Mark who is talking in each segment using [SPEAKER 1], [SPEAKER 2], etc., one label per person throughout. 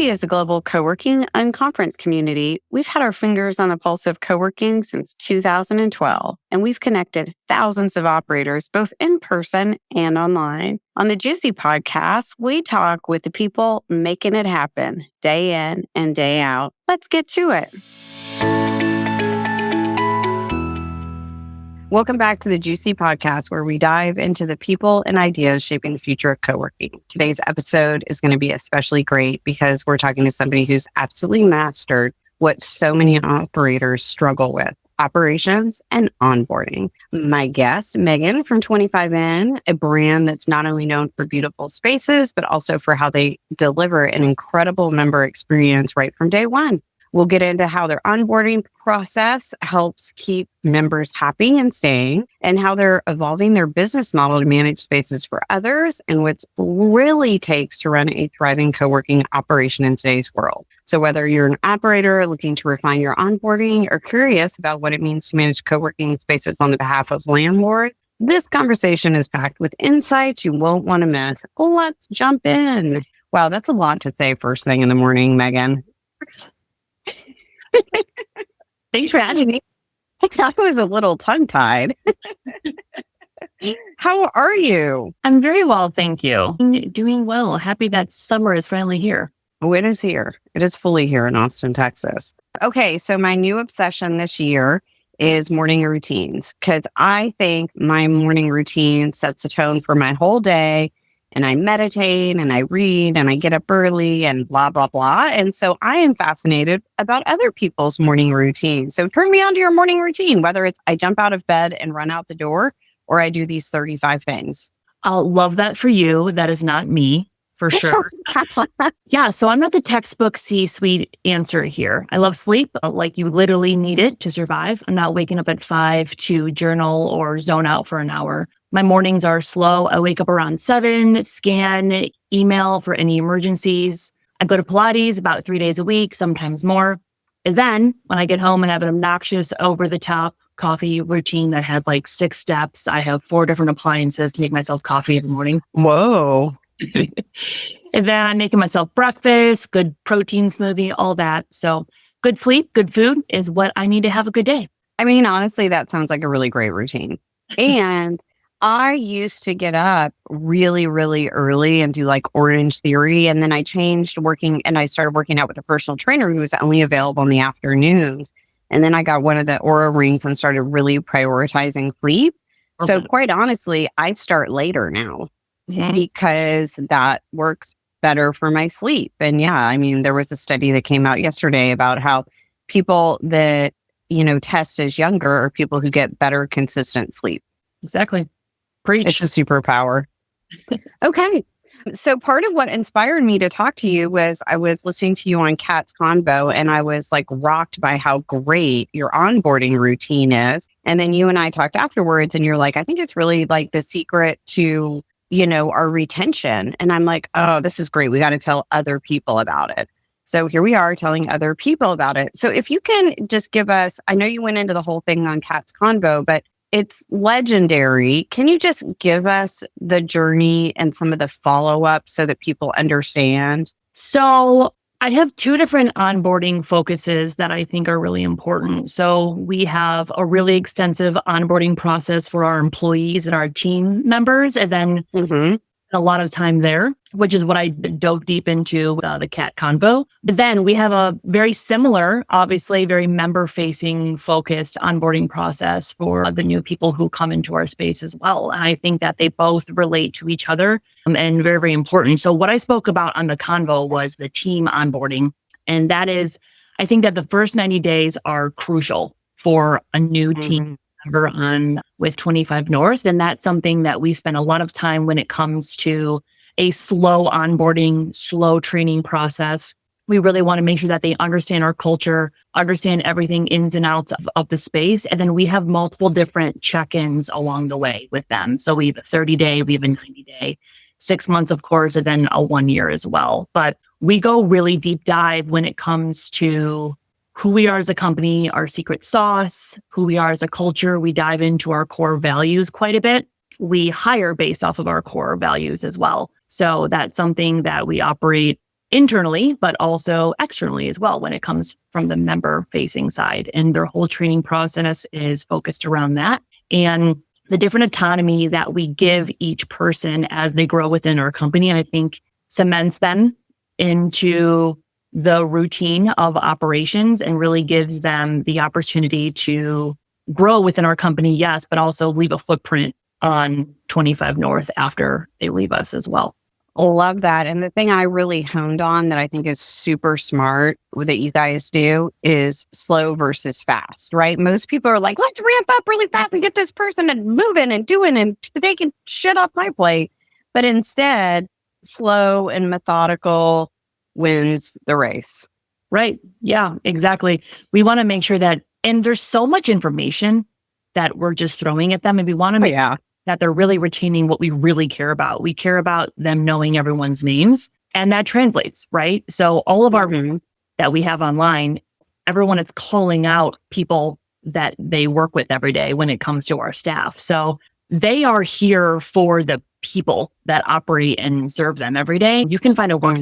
[SPEAKER 1] GCUC is a global co-working and conference community. We've had our fingers on the pulse of co-working since 2012, and we've connected thousands of operators, both in person and online. On the GCUC Podcast, we talk with the people making it happen day in and day out. Let's get to it. Welcome back to the GCUC Podcast, where we dive into the people and ideas shaping the future of co-working. Today's episode is going to be especially great because we're talking to somebody who's absolutely mastered what so many operators struggle with: operations and onboarding. My guest, Meagan from 25N, a brand that's not only known for beautiful spaces, but also for how they deliver an incredible member experience right from day one. We'll get into how their onboarding process helps keep members happy and staying, and how they're evolving their business model to manage spaces for others, and what really takes to run a thriving co-working operation in today's world. So whether you're an operator looking to refine your onboarding or curious about what it means to manage co-working spaces on the behalf of landlords, this conversation is packed with insights you won't want to miss. Let's jump in. Wow, that's a lot to say first thing in the morning, Meagan.
[SPEAKER 2] Thanks for having me.
[SPEAKER 1] I was a little tongue-tied. How are you?
[SPEAKER 2] I'm very well, thank you. Doing well. Happy that summer is finally here.
[SPEAKER 1] Oh, it is here. It is fully here in Austin, Texas. Okay, so my new obsession this year is morning routines, because I think my morning routine sets the tone for my whole day. And I meditate and I read and I get up early and blah, blah, blah. And so I am fascinated about other people's morning routines. So turn me on to your morning routine, whether it's I jump out of bed and run out the door, or I do these 35 things.
[SPEAKER 2] I'll love that for you. That is not me, for sure. Yeah, so I'm not the textbook C-suite answer here. I love sleep, like you literally need it to survive. I'm not waking up at 5 to journal or zone out for an hour. My mornings are slow. I wake up around 7, scan email for any emergencies. I go to Pilates about 3 days a week, sometimes more. And then when I get home and have an obnoxious over-the-top coffee routine that had like 6 steps, I have 4 different appliances to make myself coffee every morning.
[SPEAKER 1] Whoa.
[SPEAKER 2] And then I'm making myself breakfast, good protein smoothie, all that. So good sleep, good food is what I need to have a good day.
[SPEAKER 1] I mean, honestly, that sounds like a really great routine. And I used to get up really, really early and do like Orange Theory. And then I changed working and I started working out with a personal trainer who was only available in the afternoons. And then I got one of the Oura rings and started really prioritizing sleep. Okay. So quite honestly, I start later now because that works better for my sleep. And yeah, I mean, there was a study that came out yesterday about how people that, test as younger are people who get better consistent sleep.
[SPEAKER 2] Exactly. Preach.
[SPEAKER 1] It's a superpower. Okay. So part of what inspired me to talk to you was I was listening to you on Kat's Convo, and I was like rocked by how great your onboarding routine is. And then you and I talked afterwards and you're like, I think it's really like the secret to, our retention. And I'm like, oh, this is great. We got to tell other people about it. So here we are telling other people about it. So if you can just give us, I know you went into the whole thing on Kat's Convo, but it's legendary. Can you just give us the journey and some of the follow-up so that people understand?
[SPEAKER 2] So I have 2 different onboarding focuses that I think are really important. So we have a really extensive onboarding process for our employees and our team members, and then a lot of time there, which is what I dove deep into the Cat Convo. But then we have a very similar, obviously very member-facing focused onboarding process for the new people who come into our space as well. And I think that they both relate to each other and very, very important. So what I spoke about on the Convo was the team onboarding. And that is, I think that the first 90 days are crucial for a new team member on with 25 North. And that's something that we spend a lot of time when it comes to a slow onboarding, slow training process. We really want to make sure that they understand our culture, understand everything ins and outs of the space. And then we have multiple different check-ins along the way with them. So we have a 30-day, we have a 90-day, 6 months, of course, and then a 1 year as well. But we go really deep dive when it comes to who we are as a company, our secret sauce, who we are as a culture. We dive into our core values quite a bit. We hire based off of our core values as well. So that's something that we operate internally, but also externally as well when it comes from the member facing side. And their whole training process is focused around that. And the different autonomy that we give each person as they grow within our company, I think cements them into the routine of operations and really gives them the opportunity to grow within our company, yes, but also leave a footprint on 25 North after they leave us as well.
[SPEAKER 1] Love that. And the thing I really honed on that I think is super smart that you guys do is slow versus fast, right? Most people are like, let's ramp up really fast and get this person and moving and doing and taking shit off my plate. But instead, slow and methodical wins the race.
[SPEAKER 2] Right. Yeah, exactly. We want to make sure that, and there's so much information that we're just throwing at them, and we want to make that they're really retaining what we really care about. We care about them knowing everyone's names, and that translates, right? So all of our that we have online, everyone is calling out people that they work with every day when it comes to our staff. So they are here for the people that operate and serve them every day. You can find a work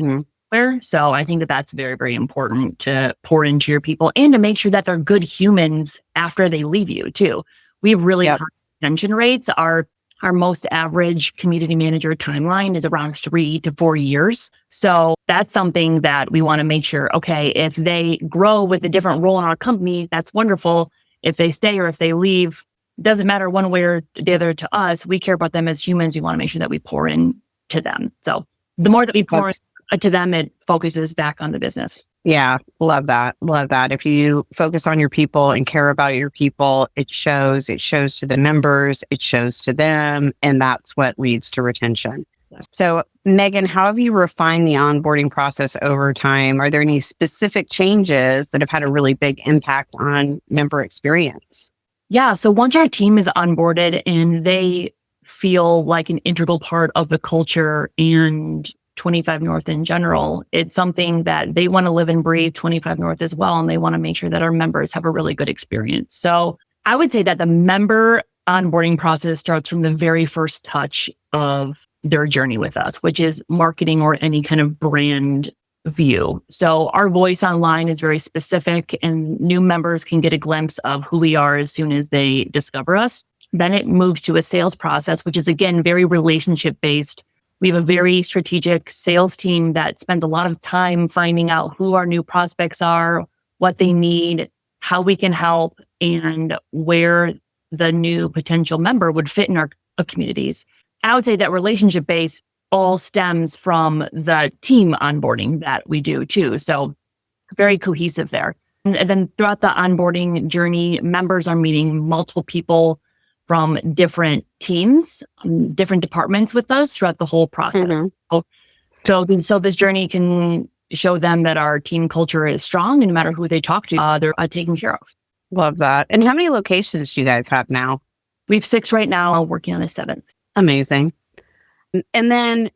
[SPEAKER 2] there. So I think that that's very, very important to pour into your people and to make sure that they're good humans after they leave you too. We have really high retention rates. Our most average community manager timeline is around 3 to 4 years. So that's something that we want to make sure, okay, if they grow with a different role in our company, that's wonderful. If they stay or if they leave, doesn't matter one way or the other to us. We care about them as humans. We want to make sure that we pour in to them. So the more that we pour to them, it focuses back on the business.
[SPEAKER 1] Yeah, love that. Love that. If you focus on your people and care about your people, it shows to the members, it shows to them, and that's what leads to retention. So Meagan, how have you refined the onboarding process over time? Are there any specific changes that have had a really big impact on member experience?
[SPEAKER 2] Yeah. So once our team is onboarded and they feel like an integral part of the culture and 25 North in general, it's something that they want to live and breathe 25 North as well. And they want to make sure that our members have a really good experience. So I would say that the member onboarding process starts from the very first touch of their journey with us, which is marketing or any kind of brand view. So our voice online is very specific and new members can get a glimpse of who we are as soon as they discover us. Then it moves to a sales process, which is again, very relationship based. We have a very strategic sales team that spends a lot of time finding out who our new prospects are, what they need, how we can help, and where the new potential member would fit in our communities. I would say that relationship base all stems from the team onboarding that we do too. So very cohesive there. And then throughout the onboarding journey, members are meeting multiple people from different teams, different departments with us throughout the whole process. So this journey can show them that our team culture is strong, and no matter who they talk to, they're taken care of.
[SPEAKER 1] Love that. And how many locations do you guys have now?
[SPEAKER 2] We have 6 right now, working on a 7th.
[SPEAKER 1] Amazing. And then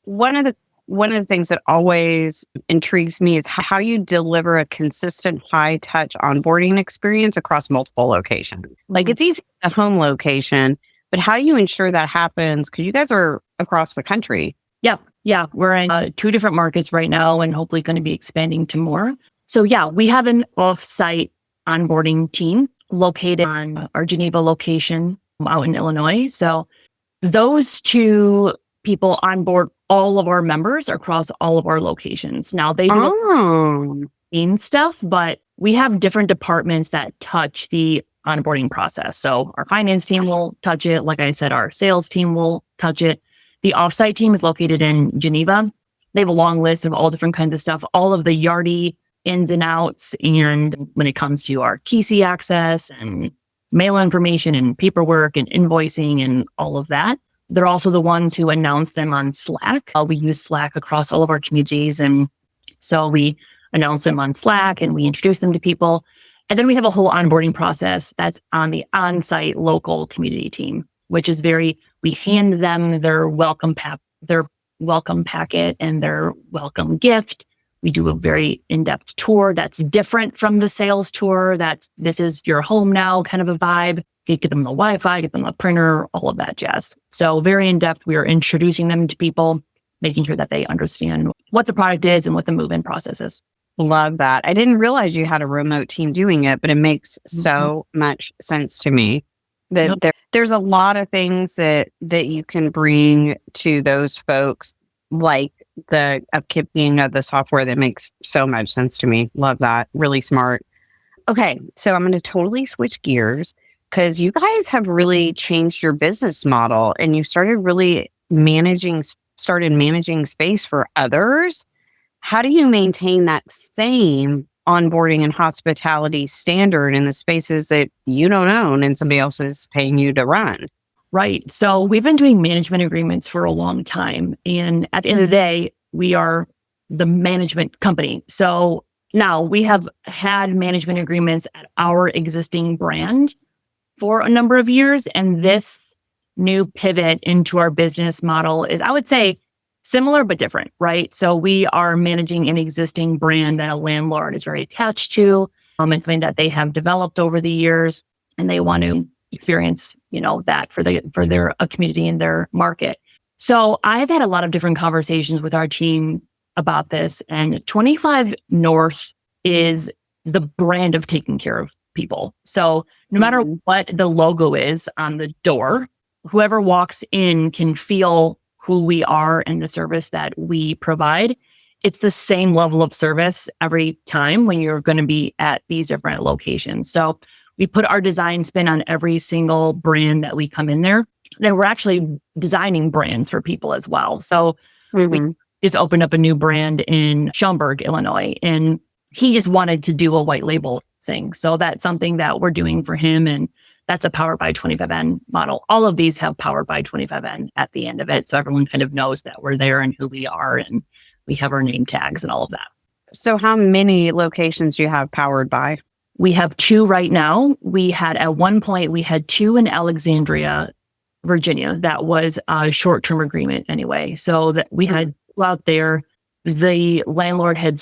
[SPEAKER 1] one of the things that always intrigues me is how you deliver a consistent high touch onboarding experience across multiple locations. Like it's easy at the home location, but how do you ensure that happens? Because you guys are across the country.
[SPEAKER 2] Yeah. We're in 2 different markets right now and hopefully going to be expanding to more. So yeah, we have an off-site onboarding team located on our Geneva location out in Illinois. So those 2 people onboard all of our members across all of our locations. Now they do stuff, but we have different departments that touch the onboarding process. So our finance team will touch it. Like I said, our sales team will touch it. The offsite team is located in Geneva. They have a long list of all different kinds of stuff, all of the Yardi ins and outs. And when it comes to our KeyC access and mail information and paperwork and invoicing and all of that, they're also the ones who announce them on Slack. We use Slack across all of our communities. And so we announce them on Slack and we introduce them to people. And then we have a whole onboarding process that's on the on-site local community team, which is we hand them their welcome packet and their welcome gift. We do a very in-depth tour that's different from the sales tour. This is your home now kind of a vibe. Get them the Wi-Fi, get them a printer, all of that jazz. So very in-depth. We are introducing them to people. making sure that they understand what the product is and what the move-in process is.
[SPEAKER 1] Love that. I didn't realize you had a remote team doing it, but it makes so much sense to me that there's a lot of things that you can bring to those folks, like the upkeeping of the software, that makes so much sense to me. Love that. Really smart. Okay, so I'm going to totally switch gears because you guys have really changed your business model and you started managing space for others. How do you maintain that same onboarding and hospitality standard in the spaces that you don't own and somebody else is paying you to run?
[SPEAKER 2] Right. So we've been doing management agreements for a long time. And at the end of the day, we are the management company. So now we have had management agreements at our existing brand for a number of years. And this new pivot into our business model is, I would say, similar but different, right? So we are managing an existing brand that a landlord is very attached to, and something that they have developed over the years, and they want to experience, that for their community in their market. So I've had a lot of different conversations with our team about this, and 25 North is the brand of taking care of people. So no matter what the logo is on the door, whoever walks in can feel who we are and the service that we provide. It's the same level of service every time when you're going to be at these different locations. So we put our design spin on every single brand that we come in there. Then we're actually designing brands for people as well. So we just opened up a new brand in Schaumburg, Illinois, and he just wanted to do a white label thing. So that's something that we're doing for him. And that's a Powered by 25N model. All of these have Powered by 25N at the end of it. So everyone kind of knows that we're there and who we are, and we have our name tags and all of that.
[SPEAKER 1] So how many locations do you have powered by?
[SPEAKER 2] We have 2 right now. At one point, we had 2 in Alexandria, Virginia. That was a short-term agreement anyway. So that we had out there, the landlord had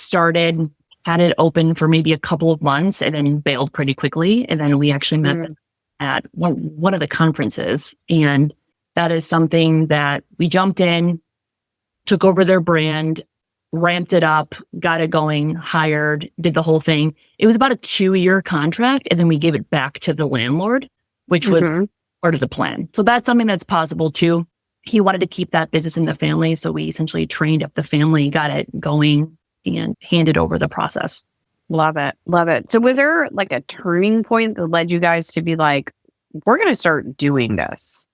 [SPEAKER 2] had it open for maybe a couple of months and then bailed pretty quickly. And then we actually met them at one of the conferences. And that is something that we jumped in, took over their brand, ramped it up, got it going, hired, did the whole thing. It was about a 2-year contract. And then we gave it back to the landlord, which was part of the plan. So that's something that's possible too. He wanted to keep that business in the family. So we essentially trained up the family, got it going, and handed over the process.
[SPEAKER 1] Love it. Love it. So was there like a turning point that led you guys to be like, we're going to start doing this?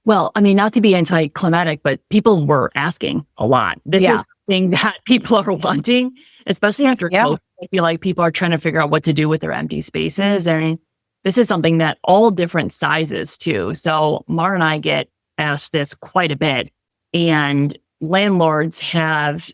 [SPEAKER 2] Well, I mean, not to be anticlimactic, but people were asking a lot. This is something that people are wanting, especially after COVID. I feel like people are trying to figure out what to do with their empty spaces. And this is something that all different sizes too. So Mar and I get asked this quite a bit. And landlords have,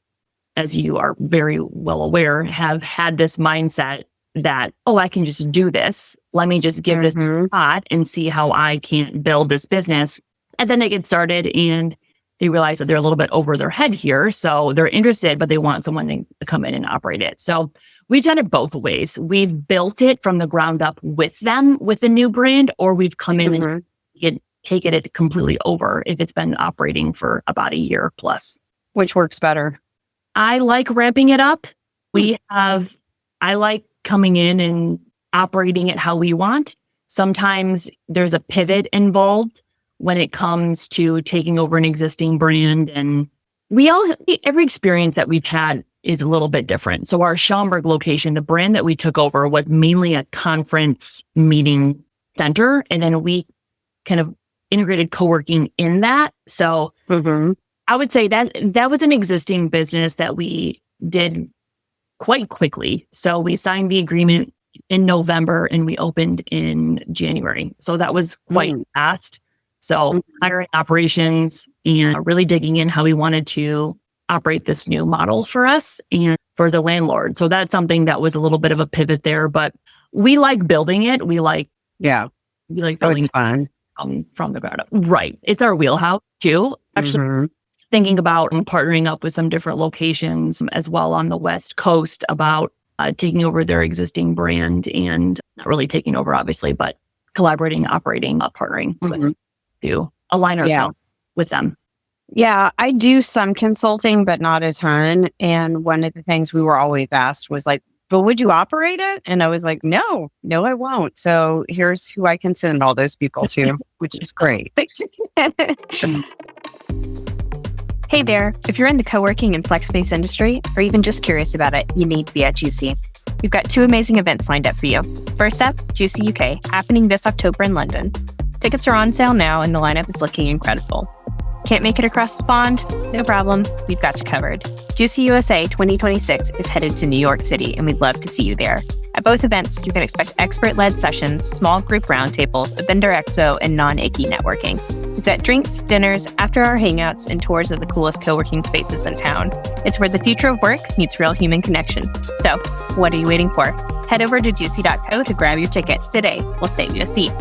[SPEAKER 2] as you are very well aware, have had this mindset that, I can just do this. Let me just give this a shot and see how I can build this business. And then they get started and they realize that they're a little bit over their head here. So they're interested, but they want someone to come in and operate it. So we've done it both ways. We've built it from the ground up with them with a new brand, or we've come in and taken it completely over if it's been operating for about a year plus.
[SPEAKER 1] Which works better?
[SPEAKER 2] I like ramping it up. I like coming in and operating it how we want. Sometimes there's a pivot involved when it comes to taking over an existing brand. And every experience that we've had is a little bit different. So our Schaumburg location, the brand that we took over was mainly a conference meeting center. And then we kind of integrated co-working in that. So I would say that was an existing business that we did quite quickly. So we signed the agreement in November and we opened in January. So that was quite fast. So hiring operations and really digging in how we wanted to operate this new model for us and for the landlord. So that's something that was a little bit of a pivot there, but we like building it. We like building
[SPEAKER 1] it's fun.
[SPEAKER 2] From the ground up. Right. It's our wheelhouse too. Actually thinking about and partnering up with some different locations as well on the West Coast about taking over their existing brand and not really taking over, obviously, but collaborating, operating, partnering with, to align ourselves with them.
[SPEAKER 1] Yeah, I do some consulting, but not a ton. And one of the things we were always asked was like, but would you operate it? And I was like, no, I won't. So here's who I can send all those people to, which is great.
[SPEAKER 3] Hey there, if you're in the co-working and flex space industry, or even just curious about it, you need to be at GC. We've got 2 amazing events lined up for you. First up, GCUK, happening this October in London. Tickets are on sale now and the lineup is looking incredible. Can't make it across the pond? No problem, we've got you covered. GCUSA 2026 is headed to New York City and we'd love to see you there. At both events, you can expect expert-led sessions, small group roundtables, a vendor expo, and non-icky networking. We've got drinks, dinners, after-hour hangouts, and tours of the coolest co-working spaces in town. It's where the future of work meets real human connection. So, what are you waiting for? Head over to juicy.co to grab your ticket today. We'll save you a seat.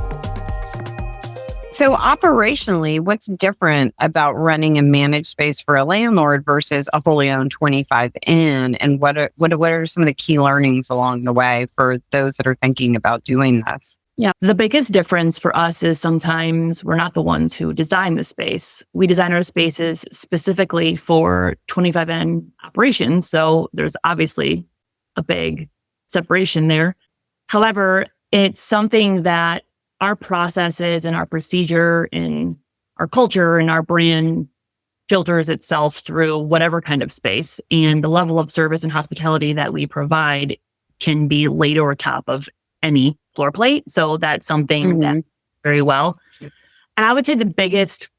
[SPEAKER 1] So operationally, what's different about running a managed space for a landlord versus a wholly owned 25N? And what are some of the key learnings along the way for those that are thinking about doing this?
[SPEAKER 2] Yeah. The biggest difference for us is sometimes we're not the ones who design the space. We design our spaces specifically for 25N operations. So there's obviously a big separation there. However, it's something that our processes and our procedure and our culture and our brand filters itself through whatever kind of space. And the level of service and hospitality that we provide can be laid over top of any floor plate. So that's something that very well. And I would say the biggest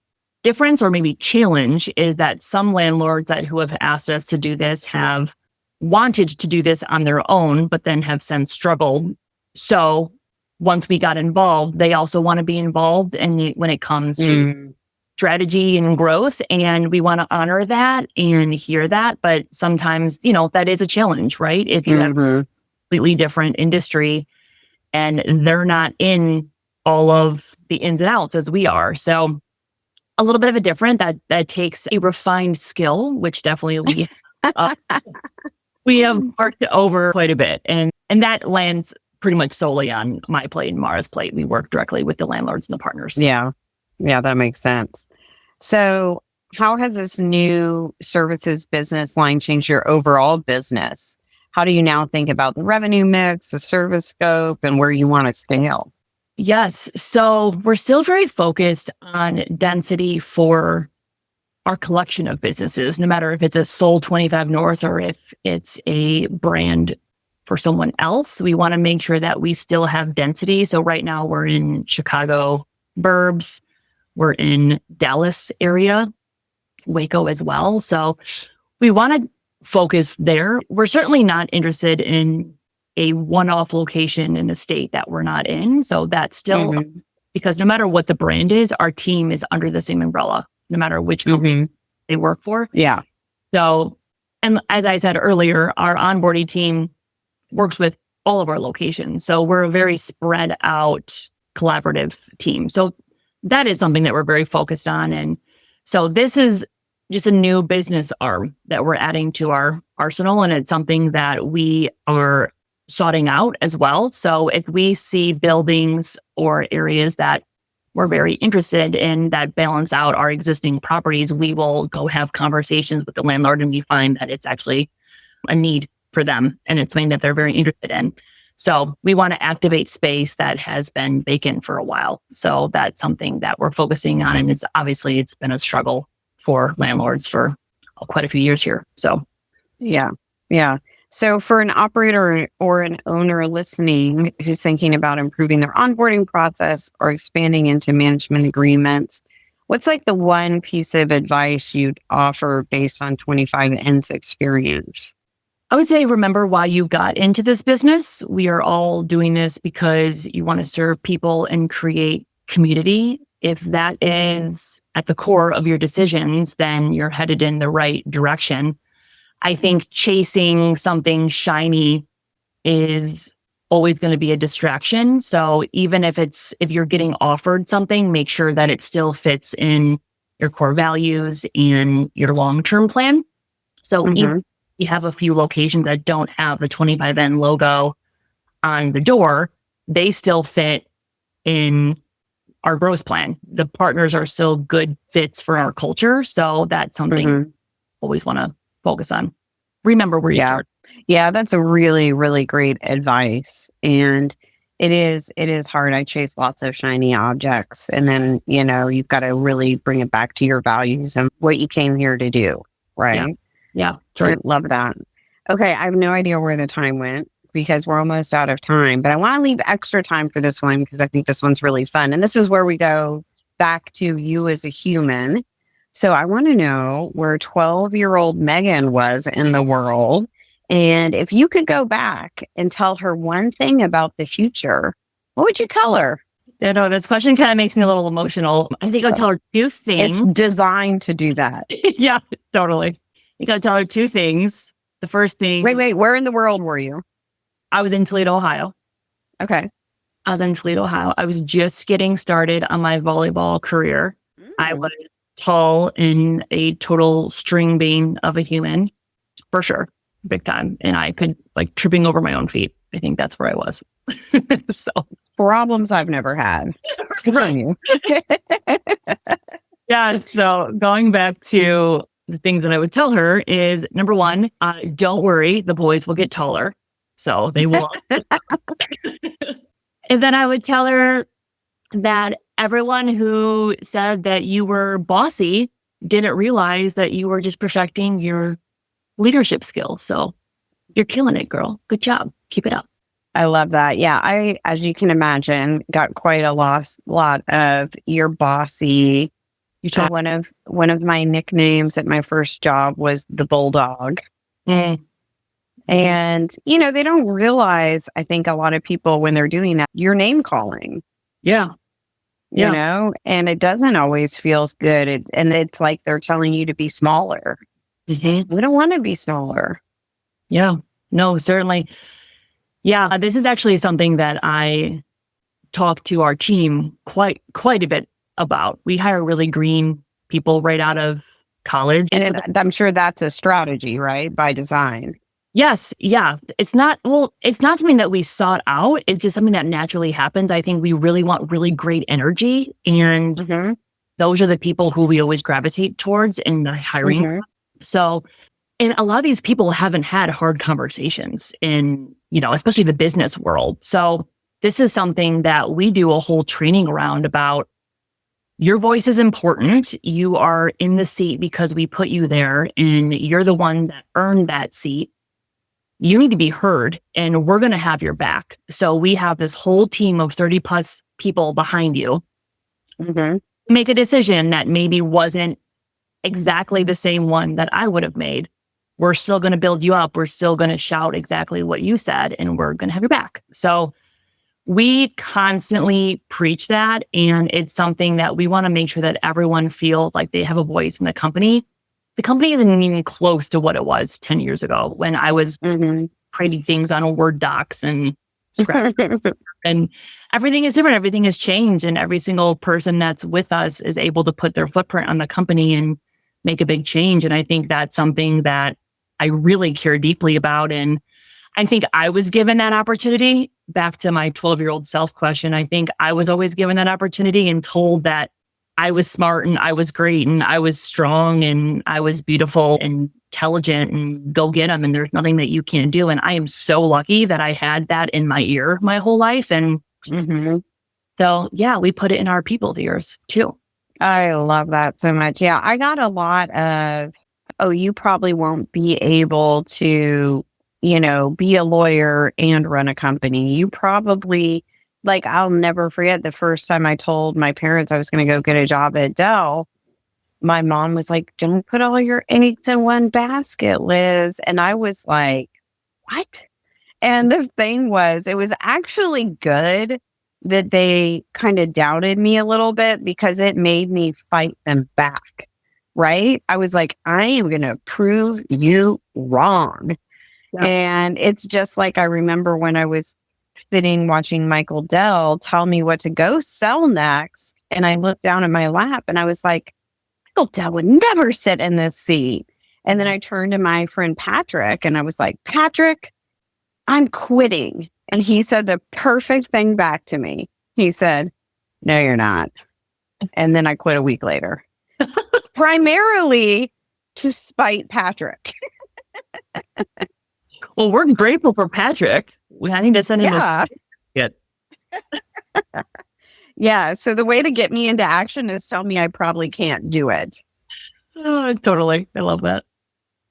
[SPEAKER 2] difference or maybe challenge is that some landlords who have asked us to do this have wanted to do this on their own, but then have since struggled. So once we got involved, they also want to be involved when it comes to strategy and growth. And we want to honor that and hear that. But sometimes, that is a challenge, right? If you have a completely different industry and they're not in all of the ins and outs as we are. So a little bit of a different that takes a refined skill, which definitely we have worked over quite a bit. And that lands pretty much solely on my plate and Mara's plate. We work directly with the landlords and the partners.
[SPEAKER 1] Yeah, that makes sense. So how has this new services business line changed your overall business? How do you now think about the revenue mix, the service scope, and where you want to scale?
[SPEAKER 2] Yes. So we're still very focused on density for our collection of businesses, no matter if it's a sole 25 North or if it's a brand for someone else. We want to make sure that we still have density. So right now we're in Chicago burbs, we're in Dallas area, Waco as well. So we want to focus there. We're certainly not interested in a one-off location in the state that we're not in. So that's still, because no matter what the brand is, our team is under the same umbrella, no matter which company they work for.
[SPEAKER 1] Yeah.
[SPEAKER 2] So, and as I said earlier, our onboarding team works with all of our locations. So we're a very spread out collaborative team. So that is something that we're very focused on. And so this is just a new business arm that we're adding to our arsenal. And it's something that we are sorting out as well. So if we see buildings or areas that we're very interested in that balance out our existing properties, we will go have conversations with the landlord and we find that it's actually a need for them and it's something that they're very interested in. So we want to activate space that has been vacant for a while. So that's something that we're focusing on. And it's been a struggle for landlords for quite a few years here. So
[SPEAKER 1] yeah. So for an operator or an owner listening who's thinking about improving their onboarding process or expanding into management agreements, what's like the one piece of advice you'd offer based on 25N's experience?
[SPEAKER 2] I would say, remember why you got into this business. We are all doing this because you want to serve people and create community. If that is at the core of your decisions, then you're headed in the right direction. I think chasing something shiny is always going to be a distraction. So even if you're getting offered something, make sure that it still fits in your core values and your long-term plan. So even you have a few locations that don't have the 25N logo on the door, they still fit in our growth plan. The partners are still good fits for our culture. So that's something I always want to focus on. Remember where you start.
[SPEAKER 1] Yeah, that's a really, really great advice. And it is hard. I chase lots of shiny objects. And then, you've got to really bring it back to your values and what you came here to do. Right.
[SPEAKER 2] Yeah. Sure.
[SPEAKER 1] I love that. Okay. I have no idea where the time went because we're almost out of time, but I want to leave extra time for this one because I think this one's really fun. And this is where we go back to you as a human. So I want to know where 12-year-old Meagan was in the world. And if you could go back and tell her one thing about the future, what would you tell her?
[SPEAKER 2] This question kind of makes me a little emotional. I think I'll tell her two things.
[SPEAKER 1] It's designed to do that.
[SPEAKER 2] Yeah, totally. I think I'll tell her two things. The first thing.
[SPEAKER 1] Wait, where in the world were you?
[SPEAKER 2] I was in Toledo, Ohio.
[SPEAKER 1] Okay.
[SPEAKER 2] I was in Toledo, Ohio. I was just getting started on my volleyball career. I was tall and a total string bean of a human, for sure. Big time. And I could tripping over my own feet. I think that's where I was. So
[SPEAKER 1] problems I've never had.
[SPEAKER 2] Right. Yeah. So going back to the things that I would tell her is number one, don't worry, the boys will get taller. So they will. And then I would tell her that everyone who said that you were bossy didn't realize that you were just perfecting your leadership skills. So you're killing it, girl. Good job. Keep it up.
[SPEAKER 1] I love that. Yeah, I, as you can imagine, got quite a lot of you're bossy. One of my nicknames at my first job was the Bulldog. And, they don't realize, I think a lot of people when they're doing that, you're name calling.
[SPEAKER 2] Yeah.
[SPEAKER 1] And it doesn't always feel good. And it's like they're telling you to be smaller.
[SPEAKER 2] Mm-hmm.
[SPEAKER 1] We don't want to be smaller.
[SPEAKER 2] Yeah. No, certainly. Yeah. This is actually something that I talk to our team quite a bit about. We hire really green people right out of college.
[SPEAKER 1] And I'm sure that's a strategy, right? By design.
[SPEAKER 2] Yes. Yeah. It's not something that we sought out. It's just something that naturally happens. I think we really want really great energy. And those are the people who we always gravitate towards in the hiring. So, and a lot of these people haven't had hard conversations in, especially the business world. So this is something that we do a whole training around about. Your voice is important. You are in the seat because we put you there and you're the one that earned that seat. You need to be heard and we're going to have your back. So we have this whole team of 30 plus people behind you. Make a decision that maybe wasn't exactly the same one that I would have made. We're still going to build you up. We're still going to shout exactly what you said and we're going to have your back. So we constantly preach that. And it's something that we want to make sure that everyone feels like they have a voice in the company. The company isn't even close to what it was 10 years ago when I was creating things on Word docs and scratch. And everything is different. Everything has changed. And every single person that's with us is able to put their footprint on the company and make a big change. And I think that's something that I really care deeply about. And I think I was given that opportunity. Back to my 12-year-old self question. I think I was always given that opportunity and told that I was smart and I was great and I was strong and I was beautiful and intelligent and go get them. And there's nothing that you can't do. And I am so lucky that I had that in my ear my whole life. And so, yeah, we put it in our people's ears too.
[SPEAKER 1] I love that so much. Yeah, I got a lot of, you probably won't be able to, be a lawyer and run a company. You probably... I'll never forget the first time I told my parents I was going to go get a job at Dell. My mom was like, don't put all your eggs in one basket, Liz. And I was like, what? And the thing was, it was actually good that they kind of doubted me a little bit because it made me fight them back. Right? I was like, I am going to prove you wrong. Yeah. And it's just like I remember when I was sitting watching Michael Dell tell me what to go sell next. And I looked down at my lap and I was like, Michael Dell would never sit in this seat. And then I turned to my friend Patrick and I was like, Patrick, I'm quitting. And he said the perfect thing back to me. He said, No, you're not. And then I quit a week later. Primarily to spite Patrick.
[SPEAKER 2] Well, we're grateful for Patrick. I need to send him a certificate.
[SPEAKER 1] Yeah. So the way to get me into action is tell me I probably can't do it.
[SPEAKER 2] Totally. I love that.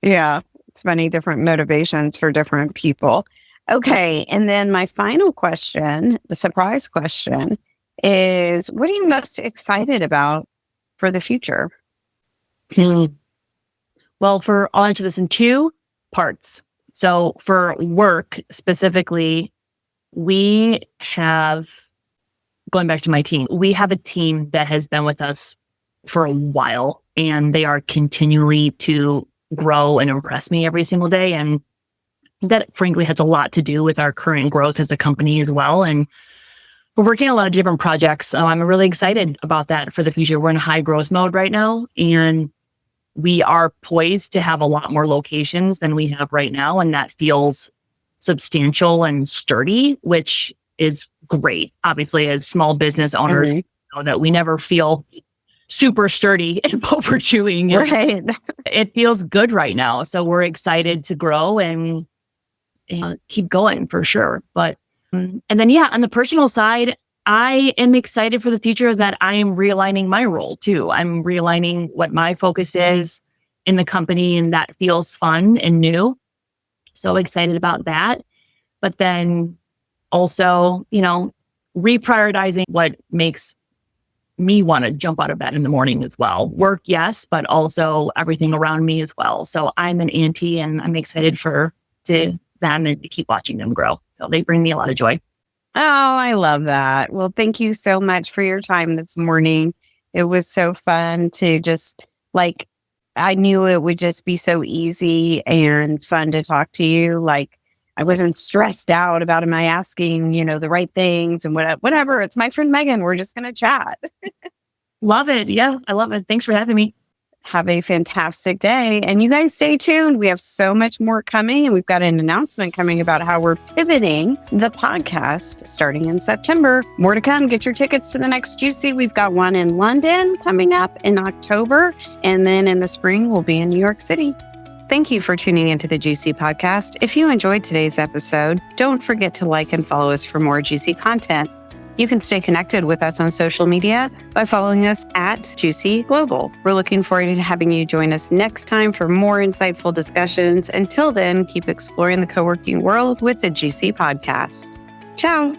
[SPEAKER 1] Yeah. It's funny, different motivations for different people. Okay. And then my final question, the surprise question, is what are you most excited about for the future?
[SPEAKER 2] Well, I'll answer this in two parts. So for work specifically, we have, going back to my team, we have a team that has been with us for a while, and they are continually to grow and impress me every single day. And that frankly has a lot to do with our current growth as a company as well. And we're working on a lot of different projects. So I'm really excited about that for the future. We're in high growth mode right now, and we are poised to have a lot more locations than we have right now. And that feels substantial and sturdy, which is great. Obviously, as small business owners, you know that we never feel super sturdy in what we're doing.
[SPEAKER 1] Right.
[SPEAKER 2] It feels good right now. So we're excited to grow and keep going for sure. But, and then, on the personal side, I am excited for the future that I am realigning my role too. I'm realigning what my focus is in the company, and that feels fun and new. So excited about that. But then also, reprioritizing what makes me want to jump out of bed in the morning as well. Work, yes, but also everything around me as well. So I'm an auntie, and I'm excited to them and to keep watching them grow. So they bring me a lot of joy.
[SPEAKER 1] Oh, I love that. Well, thank you so much for your time this morning. It was so fun to just I knew it would just be so easy and fun to talk to you. I wasn't stressed out about am I asking, the right things and whatever. It's my friend Meagan. We're just going to chat.
[SPEAKER 2] Love it. Yeah, I love it. Thanks for having me.
[SPEAKER 1] Have a fantastic day. And you guys stay tuned. We have so much more coming, and we've got an announcement coming about how we're pivoting the podcast starting in September. More to come. Get your tickets to the next Juicy. We've got one in London coming up in October. And then in the spring, we'll be in New York City. Thank you for tuning into the Juicy Podcast. If you enjoyed today's episode, don't forget to like and follow us for more juicy content. You can stay connected with us on social media by following us at Juicy Global. We're looking forward to having you join us next time for more insightful discussions. Until then, keep exploring the co-working world with the Juicy Podcast. Ciao.